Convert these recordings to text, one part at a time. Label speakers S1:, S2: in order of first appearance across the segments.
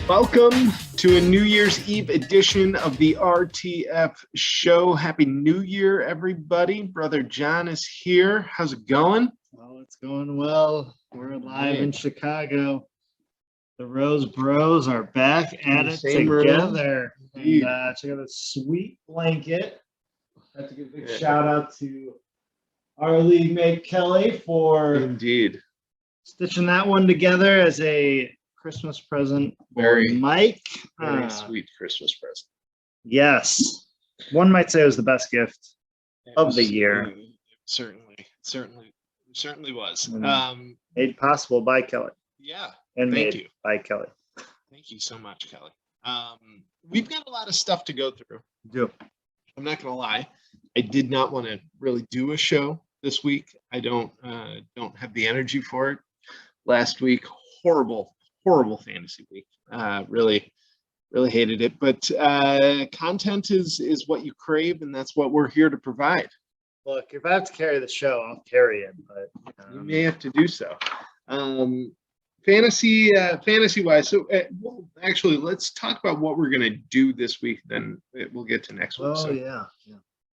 S1: Welcome to a New Year's Eve edition of the RTF Show. Happy New Year, everybody. Brother John is here. How's it going?
S2: Well, it's going well. We're live in Chicago. The Rose Bros are back at it together. And check out this sweet blanket. I have to give a big shout out to our league mate Kelly for stitching that one together as a Christmas present for Mike.
S1: Very sweet Christmas present.
S2: Yes. One might say it was the best gift of the year.
S1: Certainly was.
S2: Made possible by Kelly.
S1: Yeah.
S2: And made by Kelly.
S1: Thank you so much, Kelly. We've got a lot of stuff to go through. I'm not gonna lie. I did not want to really do a show this week. I don't have the energy for it. Last week, horrible fantasy week. Really hated it. But content is what you crave, and that's what we're here to provide.
S2: Look, if I have to carry the show, I'll carry it. But
S1: you may have to do so. Fantasy wise, so well, actually, let's talk about what we're going to do this week. Then we'll get to next week.
S2: Yeah.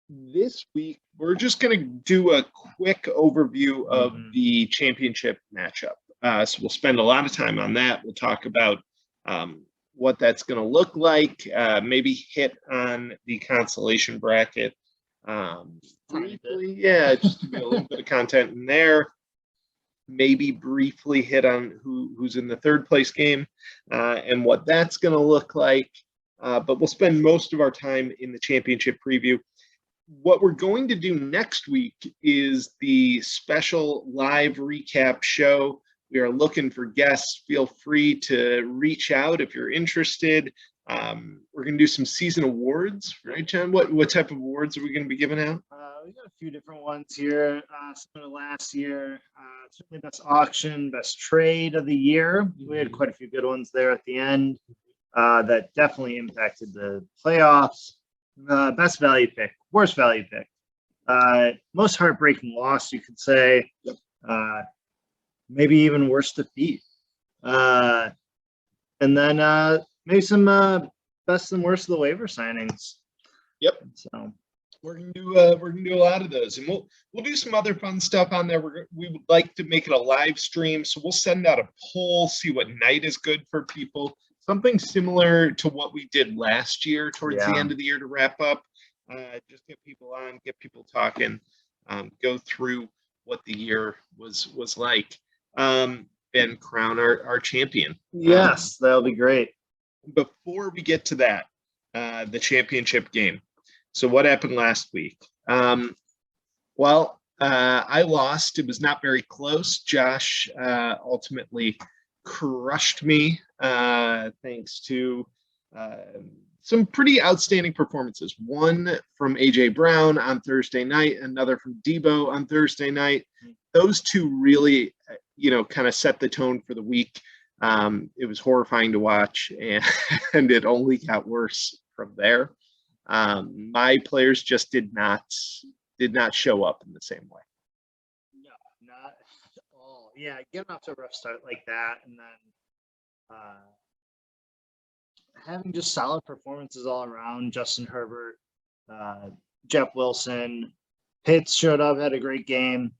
S1: This week, we're just going to do a quick overview of the championship matchup. So we'll spend a lot of time on that. We'll talk about what that's going to look like, maybe hit on the consolation bracket. Briefly, just to be a little bit of content in there. Maybe briefly hit on who's in the third place game and what that's going to look like. But we'll spend most of our time in the championship preview. What we're going to do next week is the special live recap show. We are looking for guests. Feel free to reach out if you're interested. We're going to do some season awards, right, John? What type of awards are we going to be giving out?
S2: We got a few different ones here. Similar to last year, certainly best auction, best trade of the year. We had quite a few good ones there at the end that definitely impacted the playoffs. Best value pick, worst value pick, most heartbreaking loss, you could say. Maybe even worse defeat. And then maybe some best and worst of the waiver signings.
S1: Yep.
S2: So
S1: we're gonna do a lot of those, and we'll do some other fun stuff on there. We would like to make it a live stream, so we'll send out a poll, see what night is good for people. Something similar to what we did last year towards the end of the year to wrap up. Just get people on, get people talking, go through what the year was like, and crown our champion.
S2: Yes, that'll be great.
S1: Before we get to that, the championship game. So what happened last week? I lost. It was not very close. Josh ultimately crushed me thanks to some pretty outstanding performances. One from A.J. Brown on Thursday night, another from Debo on Thursday night. Those two really, kind of set the tone for the week. It was horrifying to watch, and it only got worse from there. My players just did not show up in the same way.
S2: No, not at all. Yeah, getting off to a rough start like that, and then having just solid performances all around. Justin Herbert, Jeff Wilson, Pitts showed up, had a great game.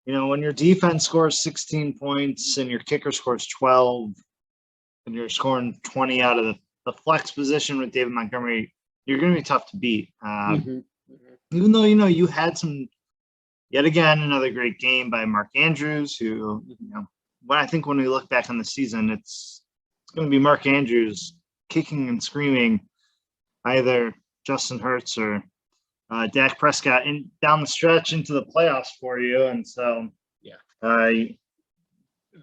S2: When your defense scores 16 points and your kicker scores 12, and you're scoring 20 out of the flex position with David Montgomery, you're going to be tough to beat. Even though, you had yet again, another great game by Mark Andrews, who, when we look back on the season, it's going to be Mark Andrews kicking and screaming either Justin Hurts or Dak Prescott down the stretch into the playoffs for you. And so,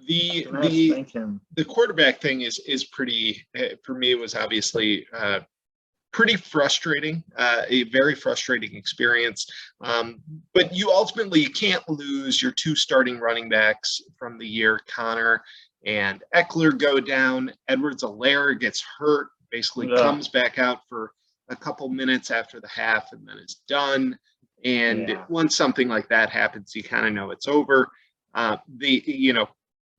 S1: the quarterback thing is pretty, for me, it was obviously pretty frustrating, a very frustrating experience. But you can't lose your two starting running backs from the year. Connor and Eckler go down. Edwards-Helaire gets hurt, basically comes back out for a couple minutes after the half and then is done. And once something like that happens, you kind of know it's over.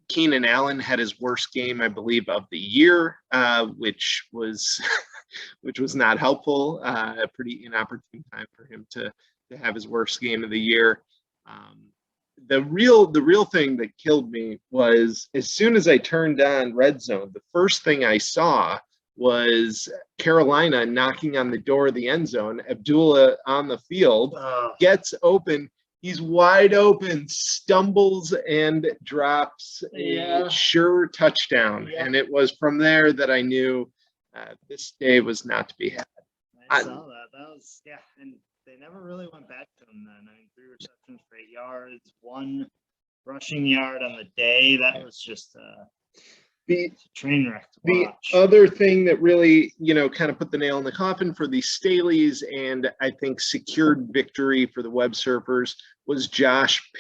S1: Keenan Allen had his worst game, I believe, of the year, which was which was not helpful. A pretty inopportune time for him to have his worst game of the year. The real thing that killed me was as soon as I turned on Red Zone, the first thing I saw was Carolina knocking on the door of the end zone. Abdullah on the field gets open. He's wide open, stumbles and drops a sure touchdown. Yeah. And it was from there that I knew this day was not to be had.
S2: I saw that. That was, and they never really went back to him then. I mean, 3 receptions for 8 yards, 1 rushing yard on the day. That was just a train wreck to watch.
S1: The other thing that really, kind of put the nail in the coffin for the Staleys and I think secured victory for the web surfers was Josh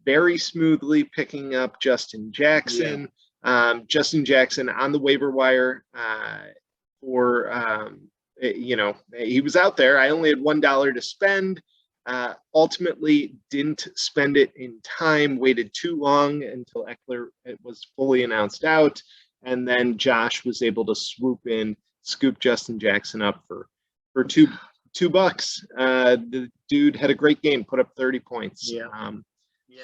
S1: very smoothly picking up Justin Jackson. Yeah. Justin Jackson on the waiver wire he was out there. I only had $1 to spend. Ultimately didn't spend it in time, waited too long until Eckler was fully announced out. And then Josh was able to swoop in, scoop Justin Jackson up for $2. The dude had a great game, put up 30 points.
S2: Yeah.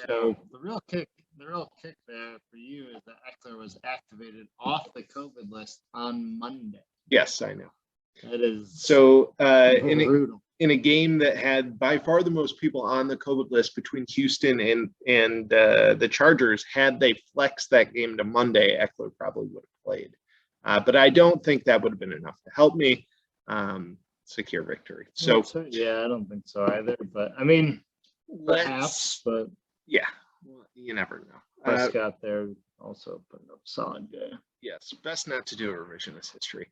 S2: So the real kick there for you is that Eckler was activated off the COVID list on Monday.
S1: Yes, I know.
S2: That is
S1: so
S2: brutal.
S1: In a game that had by far the most people on the COVID list between Houston and the Chargers, had they flexed that game to Monday, Eckler probably would have played. But I don't think that would have been enough to help me secure victory. So
S2: I don't think so either. But I mean, perhaps. But
S1: well, you never know.
S2: Prescott there also putting up a solid day.
S1: Yes, best not to do a revisionist history.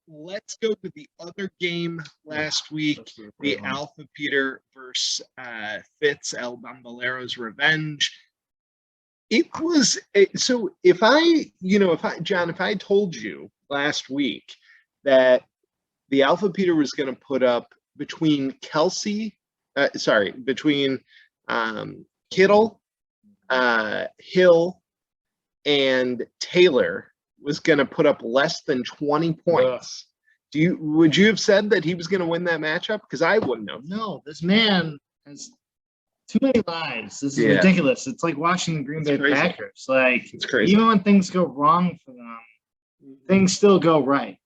S1: Let's go to the other game last week, the Alpha Peter versus Fitz El Bambolero's Revenge. It was so if I told you last week that the Alpha Peter was going to put up between Kittle, Hill, and Taylor was going to put up less than 20 points. Would you have said that he was going to win that matchup? Because I wouldn't have.
S2: No, this man has too many lives. This is ridiculous. It's like watching the Green Bay Packers. Like,
S1: it's crazy.
S2: Even when things go wrong for them, things still go right.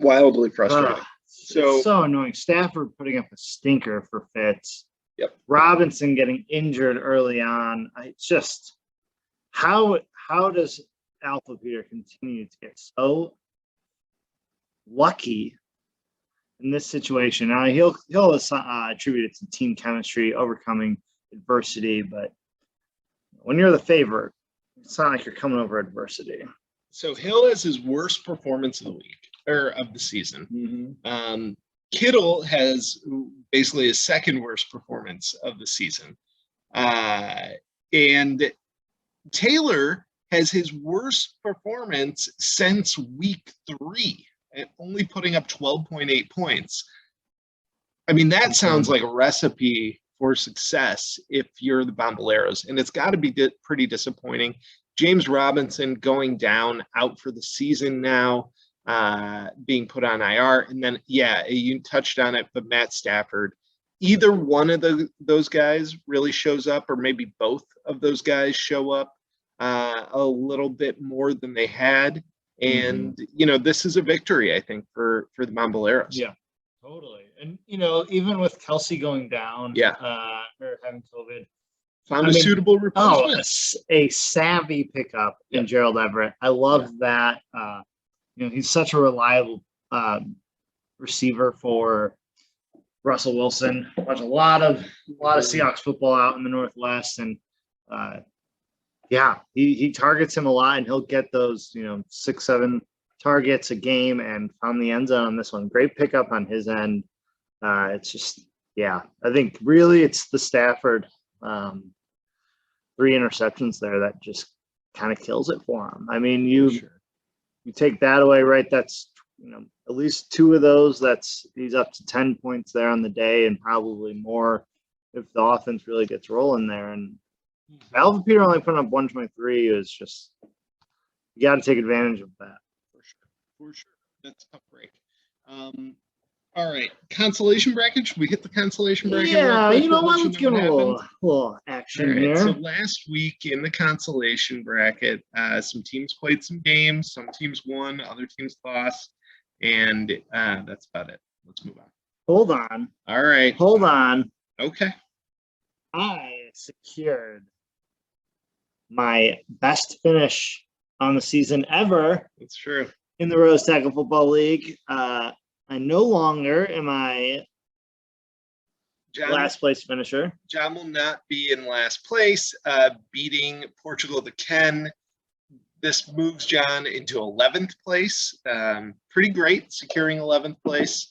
S1: Wildly frustrating.
S2: So annoying. Stafford putting up a stinker for Fitz.
S1: Yep.
S2: Robinson getting injured early on. How does Alpha Peter continue to get so lucky in this situation? Now he'll attribute it to team chemistry, overcoming adversity, but when you're the favorite, it's not like you're coming over adversity.
S1: So Hill has his worst performance of the week or of the season.
S2: Mm-hmm.
S1: Kittle has basically his second worst performance of the season, and Taylor has his worst performance since week 3, and only putting up 12.8 points. I mean, that sounds like a recipe for success if you're the Bomboleros, and it's got to be pretty disappointing. James Robinson going down, out for the season now, being put on IR, and then you touched on it, but Matt Stafford. Either one of those guys really shows up, or maybe both of those guys show up a little bit more than they had. And, this is a victory, I think, for the Bomboleros.
S2: Yeah, totally. And, even with Kelsey going down or having COVID,
S1: found a suitable replacement.
S2: A savvy pickup in Gerald Everett. I love that. He's such a reliable receiver for Russell Wilson. Watch a lot of Seahawks football out in the Northwest, and he targets him a lot, and he'll get those 6-7 targets a game, and found the end zone on this one. Great pickup on his end. It's just I think really it's the Stafford 3 interceptions there that just kind of kills it for him. I mean, you take that away, right? That's at least 2 of those. He's up to 10 points there on the day, and probably more if the offense really gets rolling there. And Alvin Peter only putting up 123 is just, you got to take advantage of that.
S1: For sure. That's a tough break. All right, consolation bracket. Should we hit the consolation bracket?
S2: Yeah,
S1: real quick?
S2: you know what?
S1: Let
S2: Let's give it a little action
S1: All right,
S2: here.
S1: so last week in the consolation bracket, some teams played some games, some teams won, other teams lost, and that's about it. Let's move on.
S2: Hold on.
S1: All right.
S2: Hold on.
S1: Okay.
S2: I secured my best finish on the season ever
S1: That's true.
S2: in the Rose Tackle Football League. I no longer am I last place finisher.
S1: John will not be in last place, beating Portugal the Ken. This moves John into 11th place. Pretty great, securing 11th place.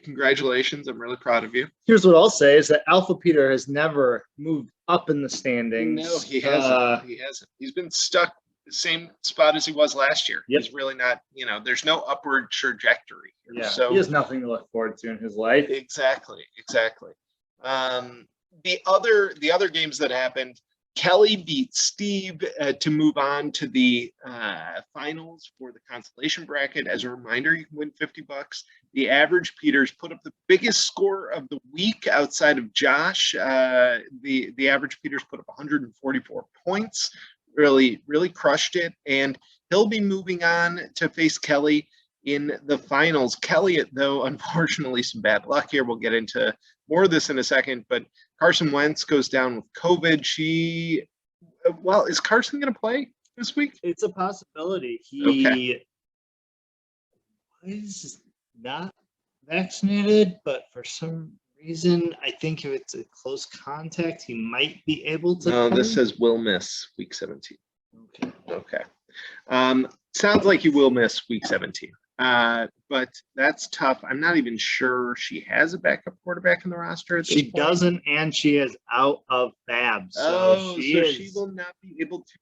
S1: Congratulations. I'm really proud of you.
S2: Here's what I'll say is that Alpha Peter has never moved up in the standings.
S1: No, he hasn't. He hasn't. He's been stuck the same spot as he was last year.
S2: Yep.
S1: He's really not, there's no upward trajectory here.
S2: Yeah,
S1: so
S2: he has nothing to look forward to in his life.
S1: Exactly. The other games that happened, Kelly beat Steve to move on to the finals for the consolation bracket. As a reminder, you can win $50. The average Peters put up the biggest score of the week outside of Josh. The average Peters put up 144 points. Really crushed it, and he'll be moving on to face Kelly in the finals. Kelly, though, unfortunately, some bad luck here. We'll get into more of this in a second, but Carson Wentz goes down with COVID. Is Carson going to play this week?
S2: It's a possibility. He is not vaccinated, but for some reason, I think if it's a close contact, he might be able to.
S1: No, this says will miss week 17.
S2: Okay.
S1: Sounds like he will miss week 17. But that's tough. I'm not even sure she has a backup quarterback in the roster at this point.
S2: She doesn't, and she is out of Babs. So
S1: she will not be able to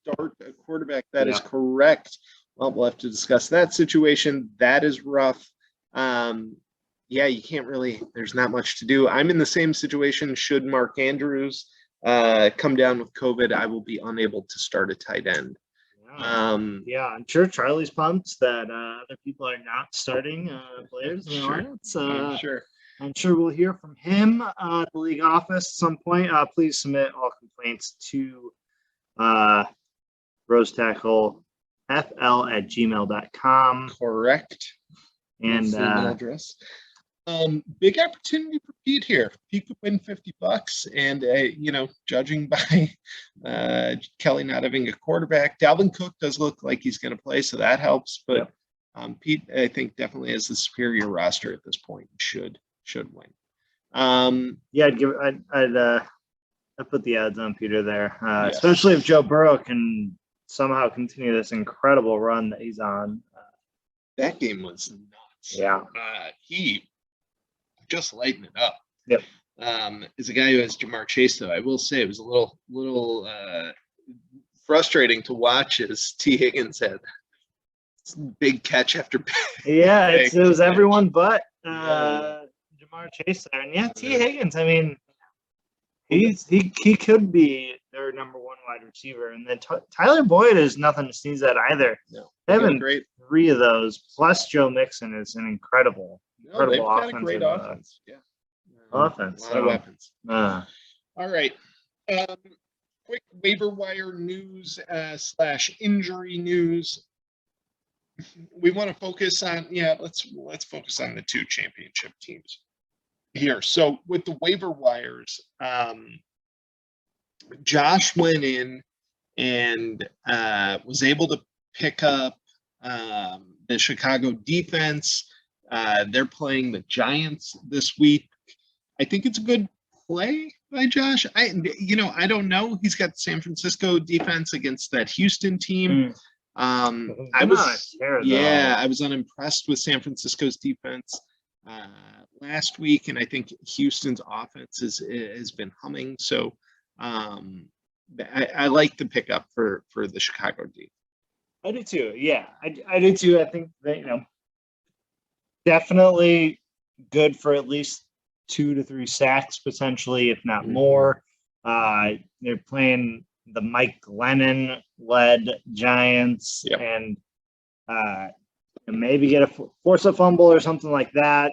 S1: start a quarterback. That is correct. Well, we'll have to discuss that situation. That is rough. You can't really, there's not much to do. I'm in the same situation. Should Mark Andrews come down with COVID, I will be unable to start a tight end.
S2: I'm sure Charlie's pumped that other people are not starting players in the audience. I'm sure we'll hear from him at the league office at some point. Please submit all complaints to rosetackle@gmail.com.
S1: Correct.
S2: And
S1: email address. Big opportunity for Pete here. Pete could win $50, and judging by Kelly not having a quarterback, Dalvin Cook does look like he's going to play, so that helps. But Pete, I think, definitely has the superior roster at this point. Should win. I'd
S2: put the odds on Peter there, especially if Joe Burrow can somehow continue this incredible run that he's on.
S1: That game was nuts.
S2: Yeah,
S1: he just lighten it up.
S2: Yep.
S1: As a guy who has Jamar Chase, though, I will say it was a little frustrating to watch as T. Higgins had big catch after big.
S2: Yeah, it was everyone but Jamar Chase there. And T. Higgins, I mean, he could be their number one wide receiver. And then Tyler Boyd is nothing to sneeze at either.
S1: No,
S2: having
S1: great
S2: 3 of those, plus Joe Mixon is an incredible
S1: they've got a great offense.
S2: Offense.
S1: A lot of weapons.
S2: All
S1: right. Quick waiver wire news / injury news. We want to focus on let's focus on the 2 championship teams here. So with the waiver wires, Josh went in and was able to pick up the Chicago defense. They're playing the Giants this week. I think it's a good play by Josh. I don't know. He's got San Francisco defense against that I was unimpressed with San Francisco's defense last week, and I think Houston's offense has been humming. So I like the pickup for the Chicago defense.
S2: I do too. Yeah, I do too. I think that definitely good for at least 2 to 3 sacks potentially, if not more. They're playing the Mike Glennon-led Giants,
S1: Yep.
S2: and maybe get a force a fumble or something like that.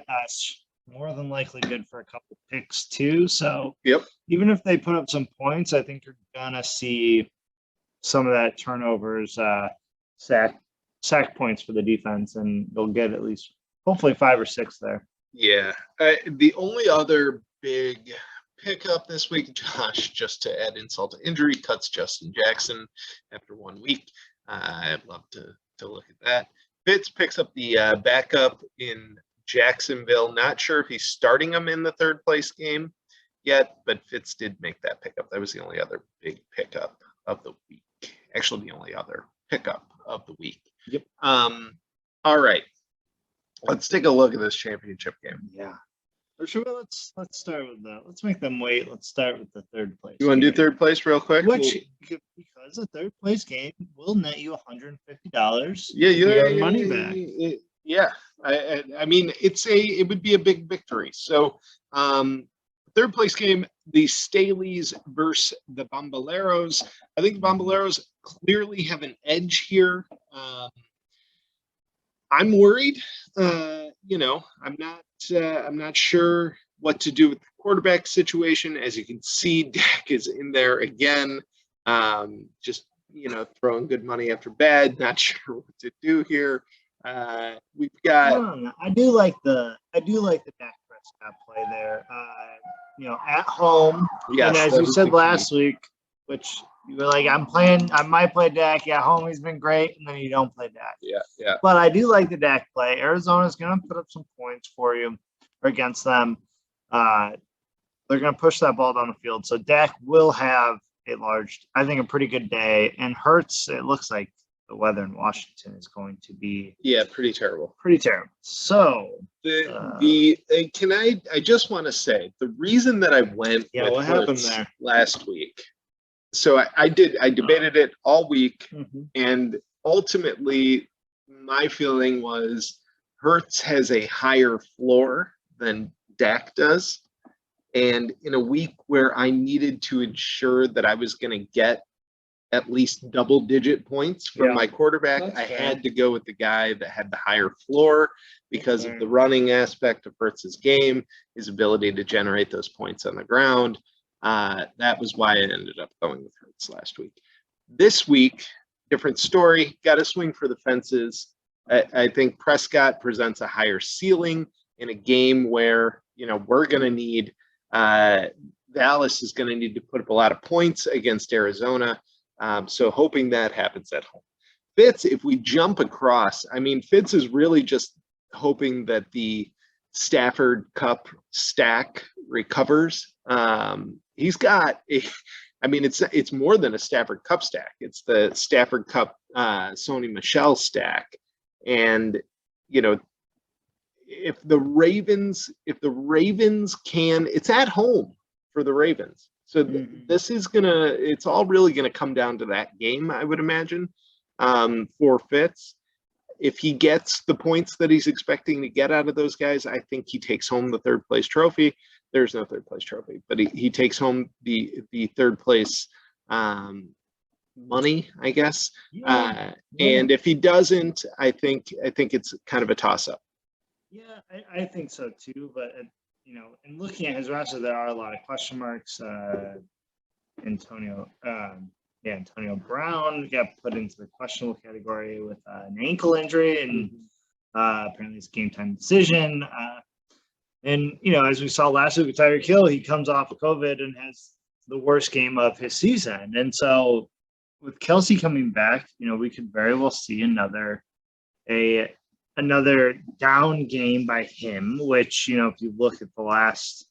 S2: More than likely good for a couple picks too. So
S1: Yep.
S2: even if they put up some points, I think you're gonna see some of that turnovers, sack points for the defense, and they'll get at least hopefully 5 or 6 there.
S1: Yeah. The only other big pickup this week, Josh, just to add insult to injury, cuts Justin Jackson after 1 week. I'd love to look at that. Fitz picks up the backup in Jacksonville. Not sure if he's starting him in the third place game yet, but Fitz did make that pickup. That was the only other big pickup of the week. Actually, the only other pickup of the week.
S2: Yep.
S1: All right. Let's take a look at this championship game.
S2: Yeah. Or should we let's start with that. Let's make them wait. Let's start with the third place.
S1: You want to do third place real quick?
S2: Which, because the third place game will net you $150.
S1: Yeah,
S2: your money back.
S1: Yeah, I mean, it would be a big victory. So, third place game, the Staleys versus the Bomboleros. I think the Bomboleros clearly have an edge here. I'm worried. I'm not sure what to do with the quarterback situation. As you can see, Dak is in there again. Just throwing good money after bad. Not sure what to do here. We've got.
S2: I do like the Dak Prescott play there. At home.
S1: Yes,
S2: and as you said last week, which you were like, I might play Dak. At home, he's been great, and then you don't play Dak.
S1: Yeah.
S2: But I do like the Dak play. Arizona's going to put up some points for you or against them. They're going to push that ball down the field. So Dak will have a pretty good day. And Hurts, it looks like the weather in Washington is going to be
S1: pretty terrible.
S2: So
S1: I just want to say the reason that I went with
S2: what happened
S1: Hurts
S2: there
S1: last week. So I debated it all week, and ultimately my feeling was Hurts has a higher floor than Dak does. And in a week where I needed to ensure that I was going to get at least double-digit points from my quarterback, I had to go with the guy that had the higher floor because of the running aspect of Hurts's game, his ability to generate those points on the ground. That was why I ended up going with Hurts last week. This week, different story. Got to swing for the fences. I think Prescott presents a higher ceiling in a game where we're going to need. Dallas is going to need to put up a lot of points against Arizona. So hoping that happens at home. Fitz, if we jump across, Fitz is really just hoping that the Stafford Cup stack recovers. He's got it's more than a Stafford Cup stack. It's the Stafford Cup Sony Michel stack. And if the Ravens can, it's at home for the Ravens. So it's all really gonna come down to that game, I would imagine, for Fitz. If he gets the points that he's expecting to get out of those guys, I think he takes home the third place trophy. There's no third place trophy, but he takes home the third place money, I guess. And if he doesn't, I think it's kind of a toss up.
S2: Yeah, I think so too. But in looking at his roster, there are a lot of question marks. Antonio Brown got put into the questionable category with an ankle injury, and apparently it's a game time decision. And as we saw last week with Tyreek Hill, he comes off of COVID and has the worst game of his season. And so with Kelsey coming back, we could very well see another down game by him, which, if you look at the last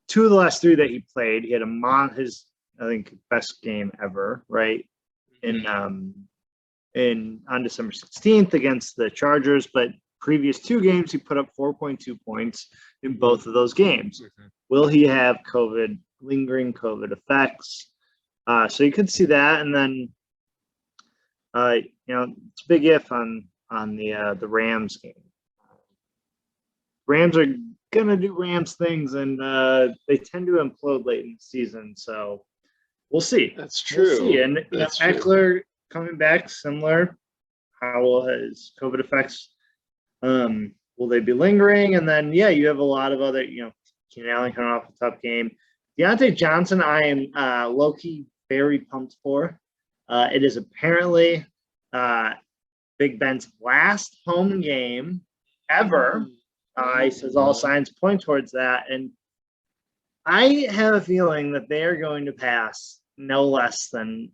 S2: 2 of the last 3 that he played, he had his, I think, best game ever, right? On December 16th against the Chargers, but previous 2 games, he put up 4.2 points in both of those games. Will he have lingering COVID effects? So you could see that. And then, it's a big if on the Rams game. Rams are going gonna do Rams things, and they tend to implode late in the season. So we'll see.
S1: That's true.
S2: We'll see. And
S1: That's true.
S2: Eckler coming back, similar. How will his COVID effects? Will they be lingering? And then you have a lot of other, Keenan Allen coming off a tough game. Deontay Johnson, I am low-key very pumped for. It is apparently Big Ben's last home game ever. He says all signs point towards that. And I have a feeling that they are going to pass no less than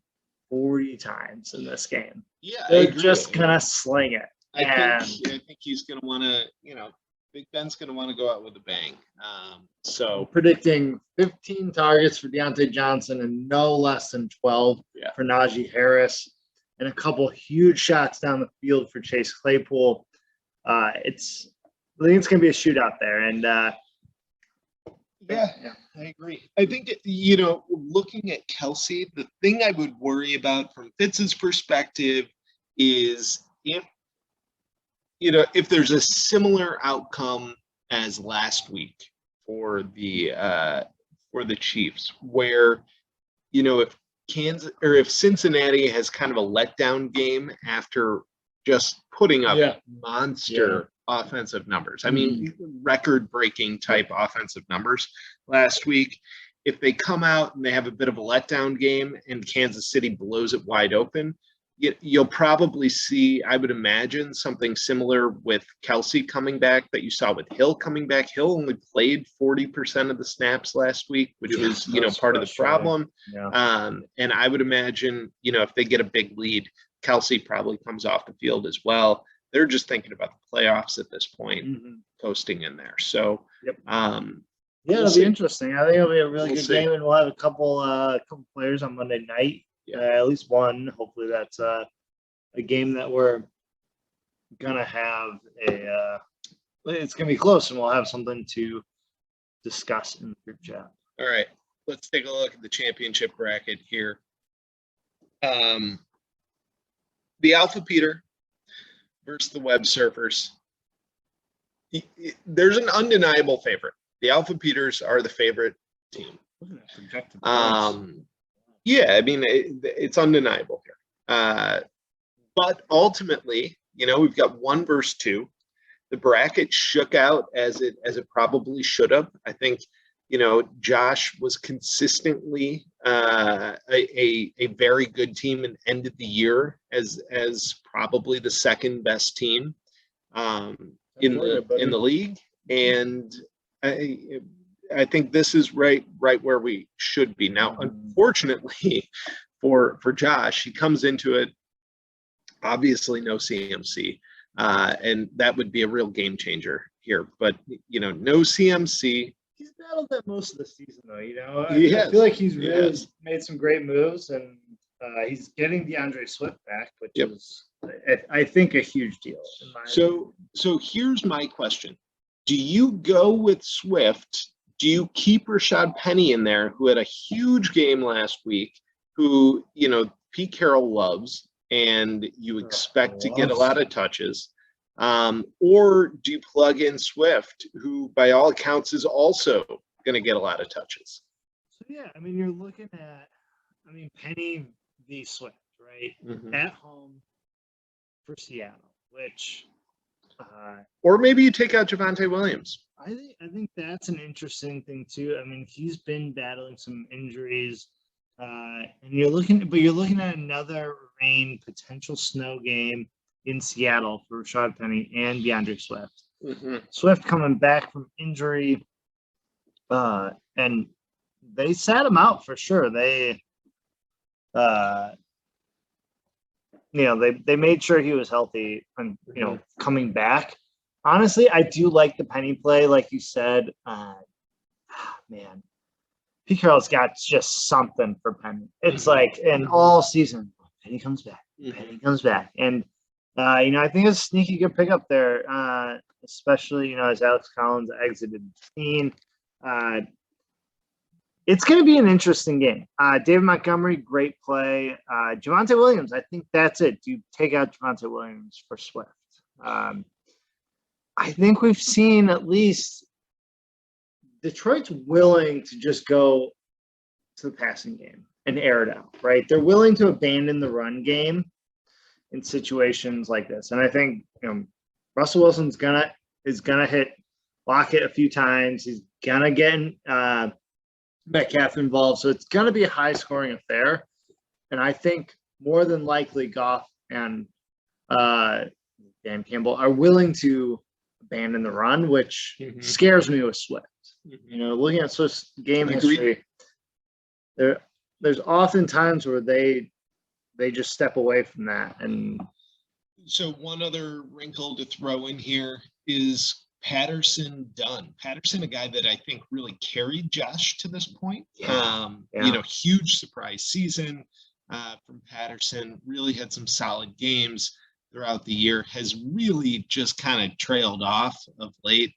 S2: 40 times in this game.
S1: Yeah,
S2: they're just going to sling it.
S1: I think he's going to want to, Big Ben's going to want to go out with a bang. So
S2: predicting 15 targets for Deontay Johnson and no less than 12 for Najee Harris, and a couple huge shots down the field for Chase Claypool. I think it's going to be a shootout there. And
S1: I agree. I think, looking at Kelsey, the thing I would worry about from Fitz's perspective is if there's a similar outcome as last week for the Chiefs, where if Cincinnati has kind of a letdown game after just putting up monster offensive numbers. I mean, record-breaking type offensive numbers last week. If they come out and they have a bit of a letdown game and Kansas City blows it wide open, you'll probably see, I would imagine, something similar with Kelsey coming back that you saw with Hill coming back. Hill only played 40% of the snaps last week, which was, part of the problem. And I would imagine, if they get a big lead, Kelsey probably comes off the field as well. They're just thinking about the playoffs at this point, posting in there. So,
S2: it'll be interesting. I think it'll be a really good game, and we'll have a couple players on Monday night. At least one. Hopefully, that's a game that we're gonna have it's gonna be close, and we'll have something to discuss in the group chat.
S1: All right, let's take a look at the championship bracket here. The Alpha Peter versus the Web Surfers. There's an undeniable favorite. The Alpha Peters are the favorite team. Yeah, I mean, it's undeniable here. But ultimately, we've got 1 versus 2. The bracket shook out as it probably should have. I think, Josh was consistently a very good team and ended the year as probably the second best team in the league. And I think this is right where we should be. Now, unfortunately for Josh, he comes into it, obviously no CMC, and that would be a real game changer here. But, no CMC.
S2: He's battled that most of the season, though, I feel like he's really made some great moves, and he's getting DeAndre Swift back, which is, I think, a huge deal.
S1: So here's my question. Do you go with Swift? Do you keep Rashad Penny in there, who had a huge game last week, who, Pete Carroll loves, and you expect to get a lot of touches? Or do you plug in Swift, who by all accounts is also going to get a lot of touches?
S2: So, I mean, you're looking at, Penny v. Swift, right? At home for Seattle, which...
S1: or maybe you take out Javonte Williams.
S2: I think that's an interesting thing too. I mean, he's been battling some injuries, and you're looking at another rain, potential snow game in Seattle for Rashad Penny and DeAndre Swift. Swift coming back from injury, and they sat him out for sure. They made sure he was healthy and, coming back. Honestly, I do like the Penny play, like you said. Man, Pete Carroll's got just something for Penny. It's like in all season, Penny comes back. Penny comes back. And, I think it's a sneaky good pickup there, especially, as Alex Collins exited the team. It's going to be an interesting game. David Montgomery, great play. Javonte Williams, I think that's it. Do you take out Javonte Williams for Swift? I think we've seen at least Detroit's willing to just go to the passing game and air it out, right? They're willing to abandon the run game in situations like this. And I think Russell Wilson's gonna hit Lockett a few times. He's gonna get Metcalf involved. So it's gonna be a high scoring affair. And I think more than likely Goff and Dan Campbell are willing to abandon the run, which scares me with Swift. Looking at Swift's game history, there's often times where they just step away from that. And
S1: so one other wrinkle to throw in here is Patterson done. Patterson, a guy that I think really carried Josh to this point. Huge surprise season from Patterson. Really had some solid games throughout the year. Has really just kind of trailed off of late.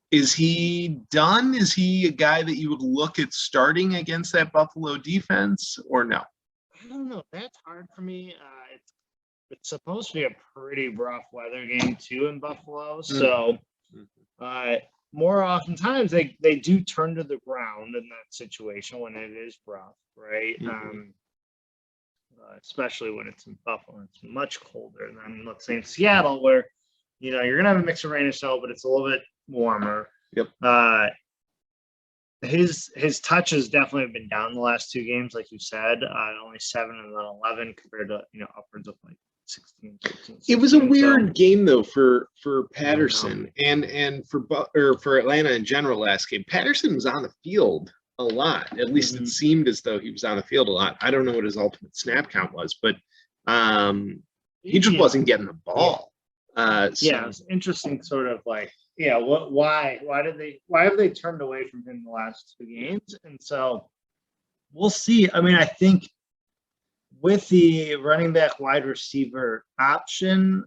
S1: Is he done? Is he a guy that you would look at starting against that Buffalo defense or no?
S2: I don't know. That's hard for me. It's supposed to be a pretty rough weather game too in Buffalo. So more oftentimes they do turn to the ground in that situation when it is rough, right? Especially when it's in Buffalo. It's much colder than, let's say, in Seattle, where you're gonna have a mix of rain and snow, but it's a little bit warmer.
S1: Yep.
S2: His touches definitely have been down the last two games, like you said. Only 7 and then 11 compared to upwards of like 16, 15, 16.
S1: It was a weird game though for Patterson and for Atlanta in general last game. Patterson was on the field a lot. At least it seemed as though he was on the field a lot. I don't know what his ultimate snap count was, but he just wasn't getting the ball.
S2: It was interesting, sort of like, why have they turned away from him the last two games? And so we'll see. I mean, I think with the running back wide receiver option,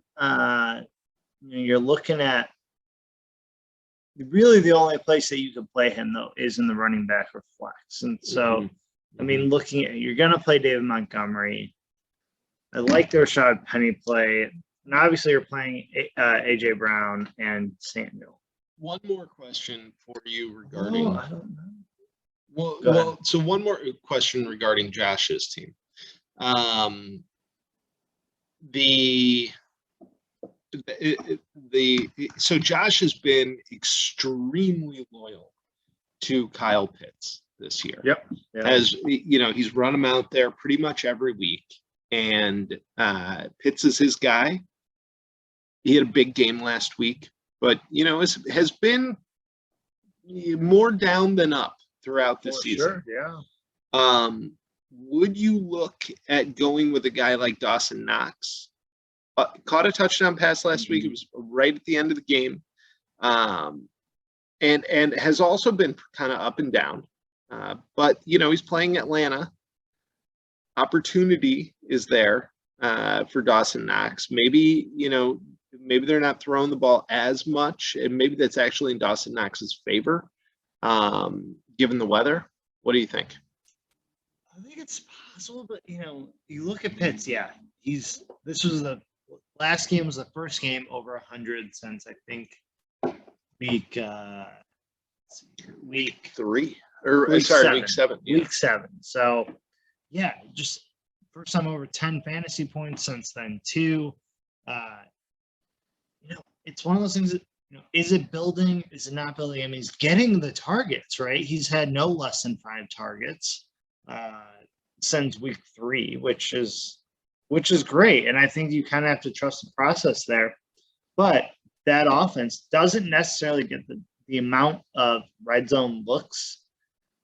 S2: you're looking at really the only place that you can play him though is in the running back or flex. And so, I mean, you're going to play David Montgomery. I like the Rashad Penny play. And obviously, you're playing A.J. Brown and Samuel.
S1: One more question for you regarding.
S2: I don't know.
S1: So one more question regarding Josh's team. So Josh has been extremely loyal to Kyle Pitts this year.
S2: Yep.
S1: As he's run him out there pretty much every week, and Pitts is his guy. He had a big game last week, but has been more down than up throughout the season.
S2: Sure, yeah.
S1: Would you look at going with a guy like Dawson Knox? Caught a touchdown pass last week. It was right at the end of the game, and has also been kind of up and down. But he's playing Atlanta. Opportunity is there for Dawson Knox. Maybe they're not throwing the ball as much, and maybe that's actually in Dawson Knox's favor, given the weather. What do you think?
S2: I think it's possible, but you look at Pitts. Yeah, this was the last game was the first game over 100 since I think week
S1: 3 or week 7. Yeah.
S2: Week 7. So just first time over 10 fantasy points since then too. It's one of those things that, is it building? Is it not building? I mean, he's getting the targets, right? He's had no less than 5 targets since week 3, which is great. And I think you kind of have to trust the process there. But that offense doesn't necessarily get the amount of red zone looks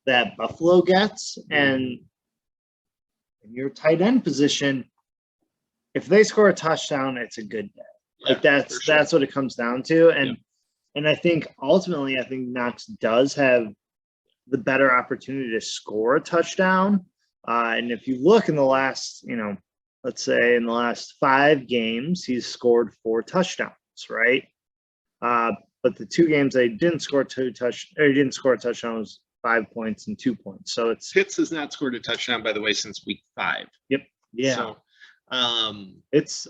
S2: that Buffalo gets. And in your tight end position, if they score a touchdown, it's a good day. Like that's what it comes down to. And I think ultimately, Knox does have the better opportunity to score a touchdown. And if you look in the last, let's say in the last 5 games, he's scored 4 touchdowns, right? But the 2 games they didn't score he didn't score a touchdown was 5 points and 2 points. So
S1: Pitts has not scored a touchdown, by the way, since week 5.
S2: Yep. Yeah.
S1: So,
S2: it's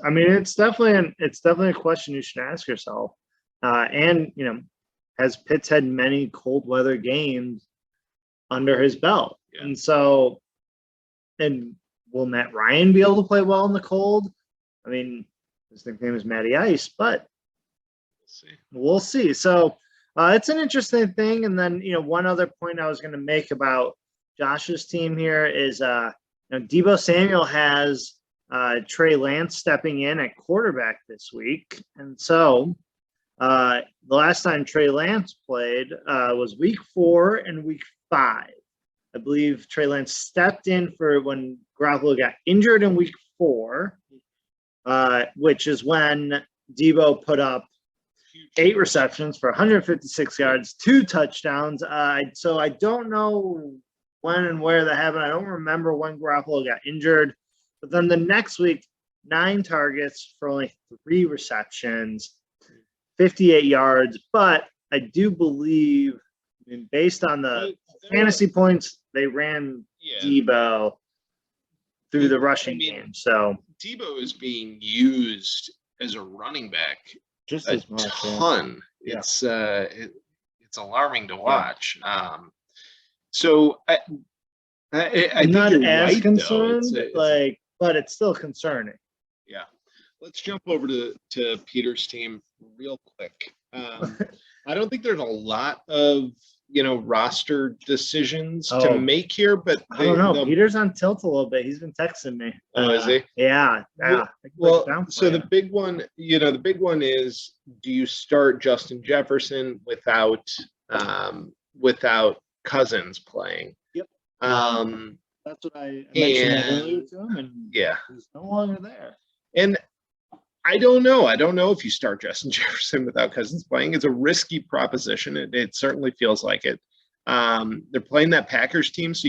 S2: definitely a question you should ask yourself. And has Pitts had many cold weather games under his belt.
S1: Yeah.
S2: And so, and will Matt Ryan be able to play well in the cold? I mean, his nickname is Matty Ice, but we'll see. So it's an interesting thing. And then, one other point I was going to make about Josh's team here is, Deebo Samuel has Trey Lance stepping in at quarterback this week. And so the last time Trey Lance played was week 4 and week 5. I believe Trey Lance stepped in for when Garoppolo got injured in week 4, which is when Deebo put up 8 receptions for 156 yards, 2 touchdowns. So I don't know when and where that happened. I don't remember when Garoppolo got injured. But then the next week, 9 targets for only 3 receptions, 58 yards. But I do believe, based on the fantasy points, they ran Deebo through the rushing game. So
S1: Deebo is being used as a running back
S2: just
S1: a
S2: as much.
S1: ton.
S2: Yeah.
S1: It's alarming to watch. So I
S2: I'm
S1: think
S2: not
S1: you're
S2: as
S1: right,
S2: concerned,
S1: though.
S2: but it's still concerning.
S1: Yeah. Let's jump over to Peter's team real quick. I don't think there's a lot of roster decisions to make here, but
S2: I don't know. Peter's on tilt a little bit. He's been texting me.
S1: Oh, is he?
S2: Yeah.
S1: Well, so the big one, is, do you start Justin Jefferson without Cousins playing?
S2: Yep. That's what I mentioned that earlier to him, and he's no longer there.
S1: And I don't know. I don't know if you start Justin Jefferson without Cousins playing. It's a risky proposition. It certainly feels like it. They're playing that Packers team, so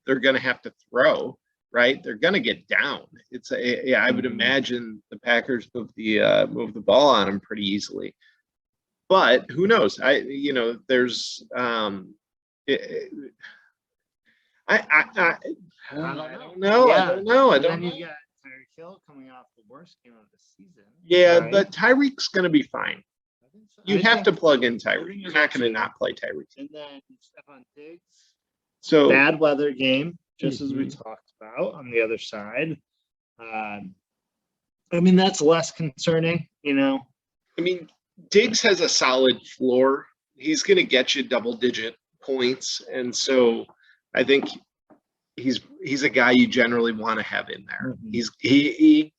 S1: they're going to have to throw, right? They're going to get down. I would imagine the Packers move the ball on them pretty easily. But who knows? There's I don't know.
S2: Yeah.
S1: I don't know.
S2: And then you got Tyreek Hill coming off the worst game of the season.
S1: Yeah,
S2: right?
S1: but Tyreek's going to be fine.
S2: I think so.
S1: You have to plug in Tyreek. You're not going to not play Tyreek.
S2: And then Stephon Diggs.
S1: So
S2: bad weather game, just as we talked about on the other side. That's less concerning,
S1: Diggs has a solid floor. He's going to get you double-digit points, and so I think he's a guy you generally want to have in there. He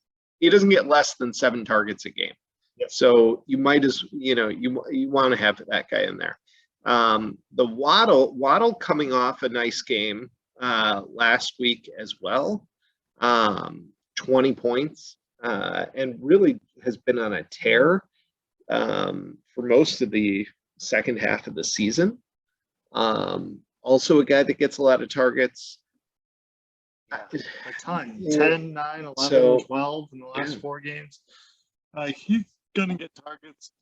S1: doesn't get less than 7 targets a game.
S2: Yep.
S1: So you might you want to have that guy in there. The Waddle coming off a nice game last week as well. 20 points and really has been on a tear for most of the second half of the season. Also a guy that gets a lot of targets.
S2: A ton. 10, 9, 11, 12 in the last 4 games. He's going to get targets.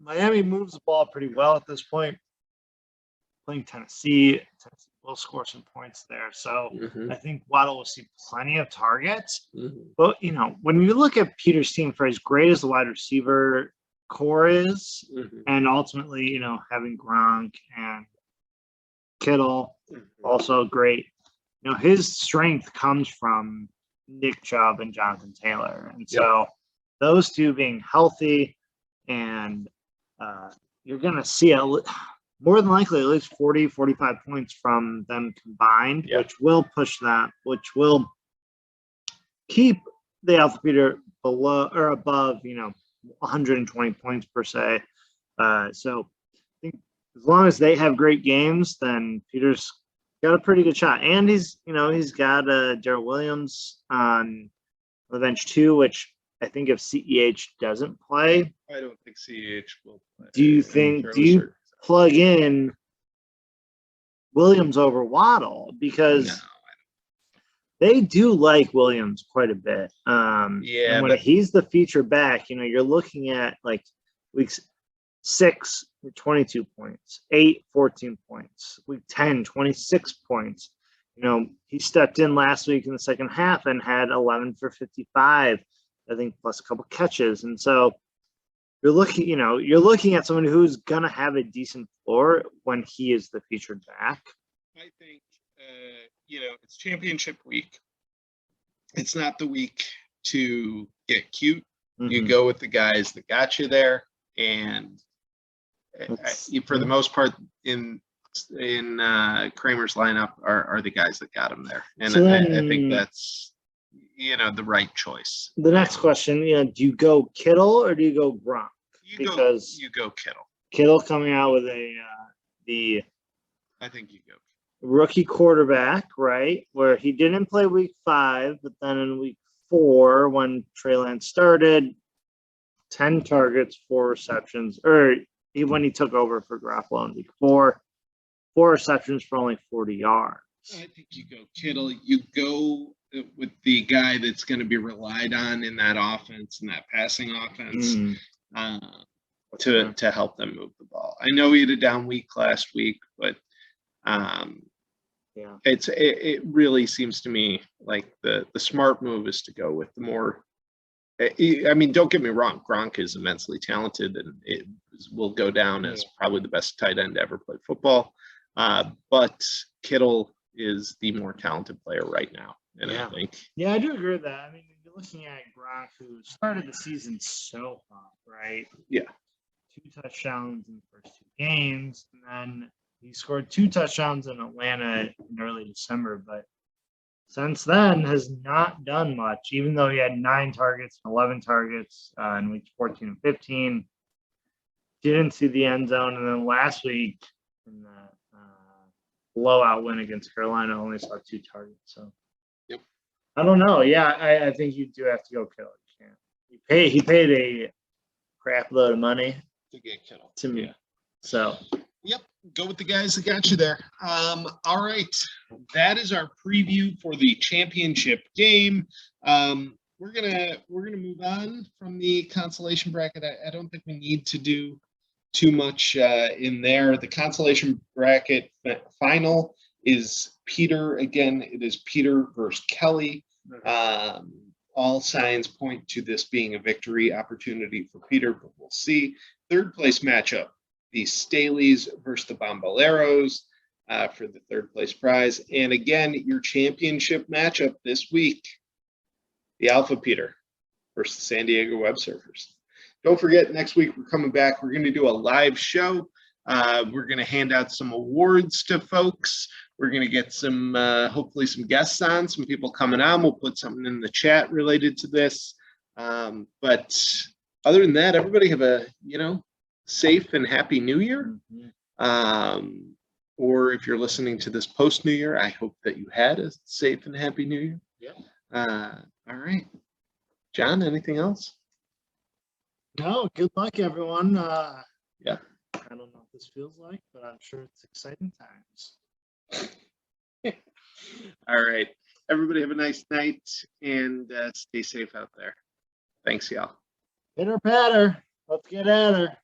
S2: Miami moves the ball pretty well at this point. Playing Tennessee will score some points there. So I think Waddle will see plenty of targets. But, when you look at Peter's team, for as great as the wide receiver core is, and ultimately, having Gronk and Kittle, also great. His strength comes from Nick Chubb and Jonathan Taylor. And so those two being healthy, and you're going to see more than likely at least 40, 45 points from them combined, which will push that, which will keep the Alpha Peter below or above, 120 points per se. So I think as long as they have great games, then Peter's got a pretty good shot. And he's got Darrell Williams on the bench too, which I think if CEH doesn't play,
S1: I don't think CEH will play.
S2: Do you plug in Williams over Waddle? Because they do like Williams quite a bit. And when he's the feature back, you're looking at like weeks 6, 22 points, 8, 14 points, week 10, 26 points. He stepped in last week in the second half and had 11 for 55, I think, plus a couple catches. And so you're looking at someone who's gonna have a decent floor when he is the featured back.
S1: I think it's championship week. It's not the week to get cute. You go with the guys that got you there, and for the most part, in Kramer's lineup are the guys that got him there, and
S2: So
S1: I think that's the right choice.
S2: The next question, do you go Kittle or do you go Gronk?
S1: You go Kittle.
S2: Kittle coming out with the
S1: I think you go
S2: rookie quarterback, right? Where he didn't play week 5, but then in week 4, when Trey Lance started, 10 targets, 4 receptions, or when he took over for Garoppolo in week 4, 4 receptions for only 40 yards.
S1: I think you go Kittle. You go with the guy that's going to be relied on in that offense, in that passing offense, to help them move the ball. I know he had a down week last week, but it really seems to me like the smart move is to go with the more. I mean, don't get me wrong, Gronk is immensely talented, and it will go down as probably the best tight end to ever play football. But Kittle is the more talented player right now, and I think.
S2: Yeah, I do agree with that. I mean, you're looking at Gronk, who started the season so hot, right?
S1: Yeah.
S2: 2 touchdowns in the first 2 games, and then he scored 2 touchdowns in Atlanta in early December, but since then has not done much, even though he had 9 targets and 11 targets in weeks 14 and 15. Didn't see the end zone, and then last week in the blowout win against Carolina, only saw 2 targets. So, I don't know. Yeah, I think you do have to go Kittle. He paid a crap load of money
S1: to get Kittle
S2: to me. So.
S1: Yep, go with the guys that got you there. All right, that is our preview for the championship game. We're gonna move on from the consolation bracket. I don't think we need to do too much in there. The consolation bracket final is Peter again. It is Peter versus Kelly. All signs point to this being a victory opportunity for Peter, but we'll see. Third place matchup. The Staleys versus the Bomboleros for the third place prize. And again, your championship matchup this week, the Alpha Peter versus the San Diego Web Surfers. Don't forget, next week we're coming back. We're going to do a live show. We're going to hand out some awards to folks. We're going to get some, hopefully some guests on, some people coming on. We'll put something in the chat related to this. But other than that, everybody have a, safe and happy New Year. Or if you're listening to this post New Year, I hope that you had a safe and happy New Year.
S2: Yeah.
S1: All right. John, anything else?
S2: No, good luck, everyone.
S1: Yeah.
S2: I don't know what this feels like, but I'm sure it's exciting times.
S1: All right. Everybody have a nice night and stay safe out there. Thanks, y'all.
S2: Pitter patter. Let's get at her.